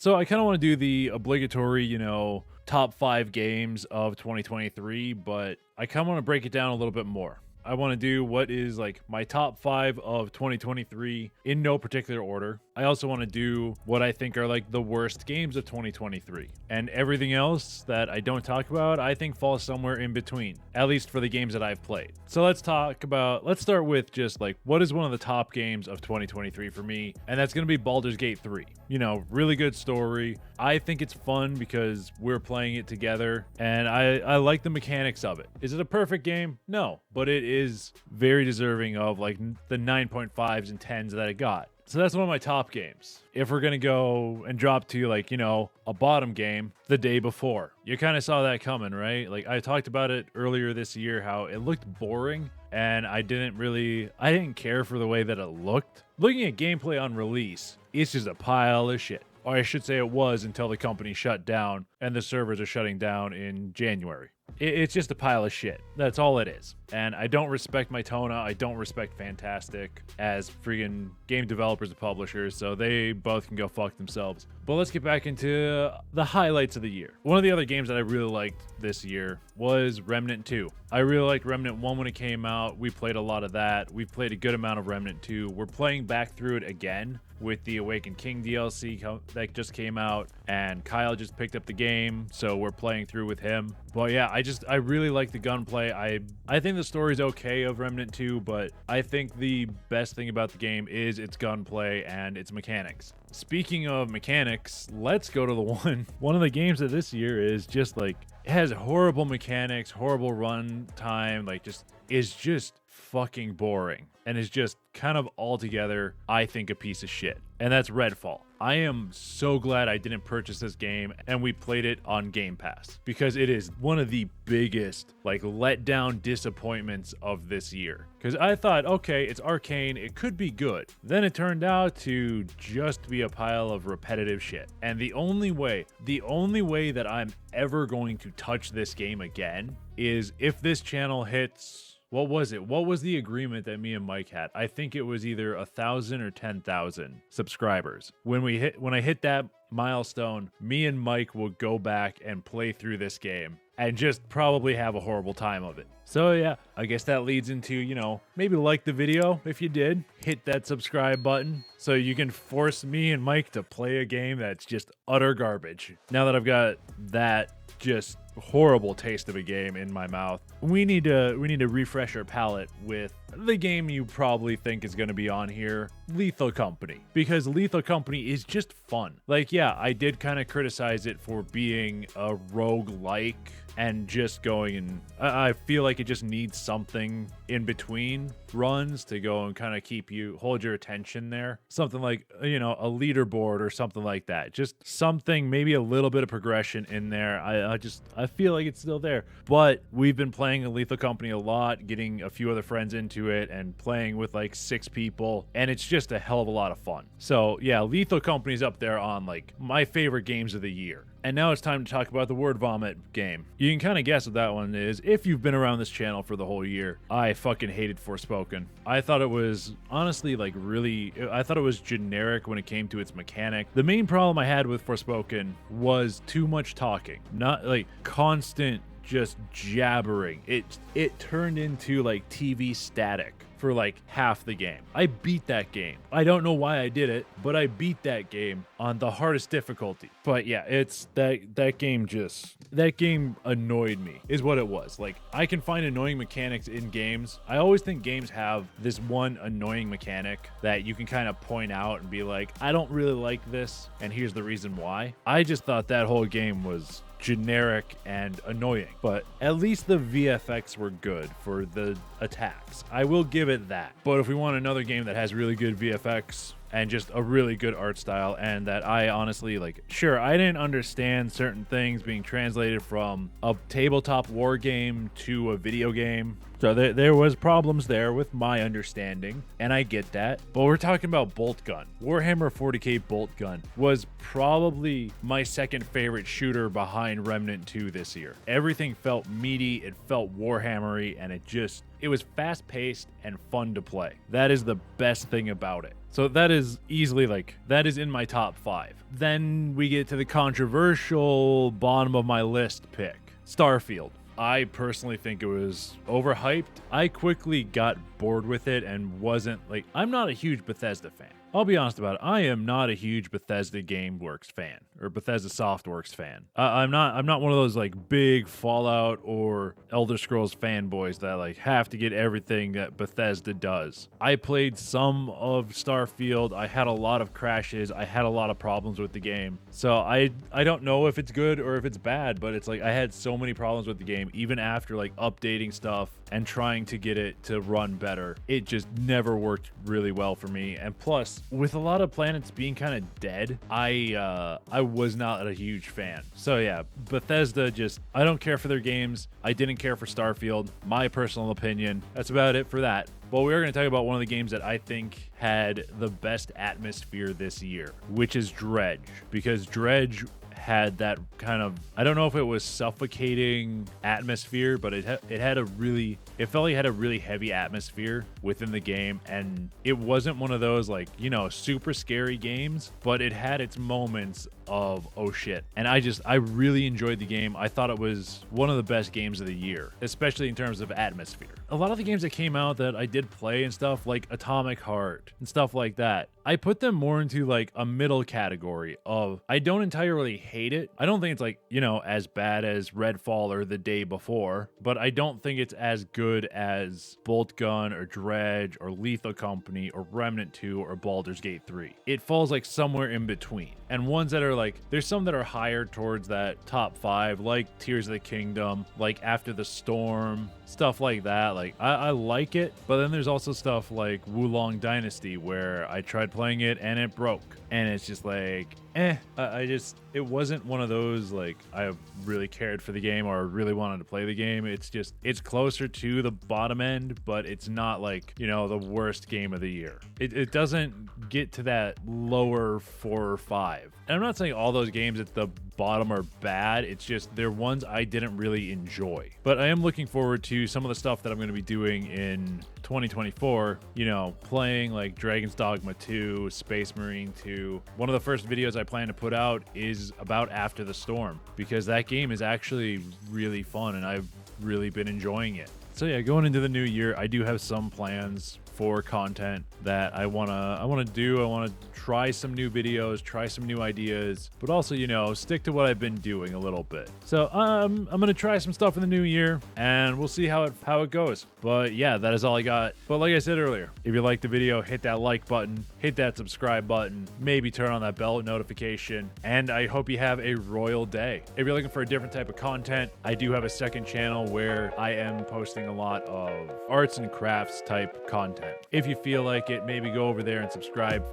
So I kind of want to do the obligatory, top 5 games of 2023, but I kind of want to break it down a little bit more. I want to do what is like my top 5 of 2023 in no particular order. I also want to do what I think are like the worst games of 2023. And everything else that I don't talk about, I think falls somewhere in between, at least for the games that I've played. So let's start with just like what is one of the top games of 2023 for me, and that's going to be Baldur's Gate 3. Really good story. I think it's fun because we're playing it together, and I like the mechanics of it. Is it a perfect game? No, but it is very deserving of like the 9.5s and 10s that it got. So that's one of my top games. If we're going to go and drop to like, a bottom game, The Day Before. You kind of saw that coming, right? Like I talked about it earlier this year, how it looked boring and I didn't care for the way that it looked. Looking at gameplay on release, it's just a pile of shit. Or I should say it was until the company shut down and the servers are shutting down in January. It's just a pile of shit. That's all it is. And I don't respect Mytona. I don't respect Fantastic as freaking game developers and publishers, so they both can go fuck themselves. But let's get back into the highlights of the year. One of the other games that I really liked this year was Remnant 2. I really liked Remnant 1 when it came out. We played a lot of that. We've played a good amount of Remnant 2. We're playing back through it again with the Awakened King DLC that just came out, and Kyle just picked up the game, so we're playing through with him. But yeah, I really like the gunplay. I think the story's okay of Remnant 2, but I think the best thing about the game is its gunplay and its mechanics. Speaking of mechanics, let's go to the one of the games of this year is just like, it has horrible mechanics, horrible run time, is just fucking boring, and is just kind of altogether, I think, a piece of shit. And that's Redfall. I am so glad I didn't purchase this game and we played it on Game Pass, because it is one of the biggest letdown disappointments of this year. Because I thought, okay, it's Arcane, it could be good. Then it turned out to just be a pile of repetitive shit. And the only way that I'm ever going to touch this game again is if this channel hits, what was it? What was the agreement that me and Mike had? I think it was either 1,000 or 10,000 subscribers. When I hit that milestone, me and Mike will go back and play through this game and just probably have a horrible time of it. So yeah, I guess that leads into, maybe like the video if you did. Hit that subscribe button so you can force me and Mike to play a game that's just utter garbage. Now that I've got that just horrible taste of a game in my mouth, we need to refresh our palate with the game you probably think is going to be on here, Lethal Company, because Lethal Company is just fun. Yeah, I did kind of criticize it for being a roguelike and just going, and I feel like it just needs something in between runs to go and kind of hold your attention there. Something like, a leaderboard or something like that. Just something, maybe a little bit of progression in there. I feel like it's still there. But we've been playing Lethal Company a lot, getting a few other friends into it and playing with 6 people, and it's just a hell of a lot of fun. So yeah, Lethal Company's up there on my favorite games of the year. And now it's time to talk about the Word Vomit game. You can kind of guess what that one is if you've been around this channel for the whole year. I fucking hated Forspoken. I thought it was honestly I thought it was generic when it came to its mechanic. The main problem I had with Forspoken was too much talking, not constant just jabbering. It turned into TV static for half the game. I beat that game. I don't know why I did it, but I beat that game on the hardest difficulty. But yeah, it's that game annoyed me is what it was. I can find annoying mechanics in games. I always think games have this one annoying mechanic that you can kind of point out and be like, I don't really like this, and here's the reason why. I just thought that whole game was generic and annoying, but at least the VFX were good for the attacks. I will give it that. But if we want another game that has really good VFX and just a really good art style, and that I honestly sure, I didn't understand certain things being translated from a tabletop war game to a video game. So there was problems there with my understanding, and I get that. But we're talking about Bolt Gun. Warhammer 40k Bolt Gun was probably my second favorite shooter behind Remnant 2 this year. Everything felt meaty, it felt Warhammery, and it was fast-paced and fun to play. That is the best thing about it. So that is easily that is in my top 5. Then we get to the controversial bottom of my list pick, Starfield. I personally think it was overhyped. I quickly got bored with it and wasn't I'm not a huge Bethesda fan. I'll be honest about it. I am not a huge Bethesda GameWorks fan or Bethesda Softworks fan. I'm not one of those big Fallout or Elder Scrolls fanboys that have to get everything that Bethesda does. I played some of Starfield. I had a lot of crashes. I had a lot of problems with the game. So I don't know if it's good or if it's bad, but it's I had so many problems with the game even after updating stuff and trying to get it to run better. It just never worked really well for me. And plus, with a lot of planets being kind of dead, I was not a huge fan. So yeah, Bethesda I don't care for their games. I didn't care for Starfield. My personal opinion. That's about it for that. Well, we are going to talk about one of the games that I think had the best atmosphere this year, which is Dredge. Because Dredge had that kind of, I don't know if it was suffocating atmosphere, but it felt like it had a really heavy atmosphere within the game, and it wasn't one of those super scary games, but it had its moments of oh shit. And I really enjoyed the game. I thought it was one of the best games of the year, especially in terms of atmosphere. A lot of the games that came out that I did play and stuff like Atomic Heart and stuff like that, I put them more into a middle category of, I don't entirely hate it. I don't think it's as bad as Redfall or The Day Before, but I don't think it's as good as Bolt Gun or Dredge or Lethal Company or Remnant 2 or Baldur's Gate 3. It falls somewhere in between. And ones that are there's some that are higher towards that top 5, like Tears of the Kingdom, like After the Storm, stuff like that. I like it, but then there's also stuff like Wulong Dynasty where I tried playing it and it broke. And it's just it wasn't one of those I really cared for the game or really wanted to play the game. It's closer to the bottom end, but it's not the worst game of the year. It doesn't get to that lower 4 or 5. And I'm not saying all those games at the bottom are bad. It's just they're ones I didn't really enjoy. But I am looking forward to some of the stuff that I'm going to be doing in 2024, playing Dragon's Dogma 2, Space Marine 2. One of the first videos I plan to put out is about After the Storm, because that game is actually really fun and I've really been enjoying it. So yeah, going into the new year, I do have some plans for content that I want to do. I want to try some new videos, try some new ideas, but also, stick to what I've been doing a little bit. So I'm going to try some stuff in the new year and we'll see how it goes. But yeah, that is all I got. But like I said earlier, if you liked the video, hit that like button, hit that subscribe button, maybe turn on that bell notification, and I hope you have a royal day. If you're looking for a different type of content, I do have a second channel where I am posting a lot of arts and crafts type content. If you feel like it, maybe go over there and subscribe.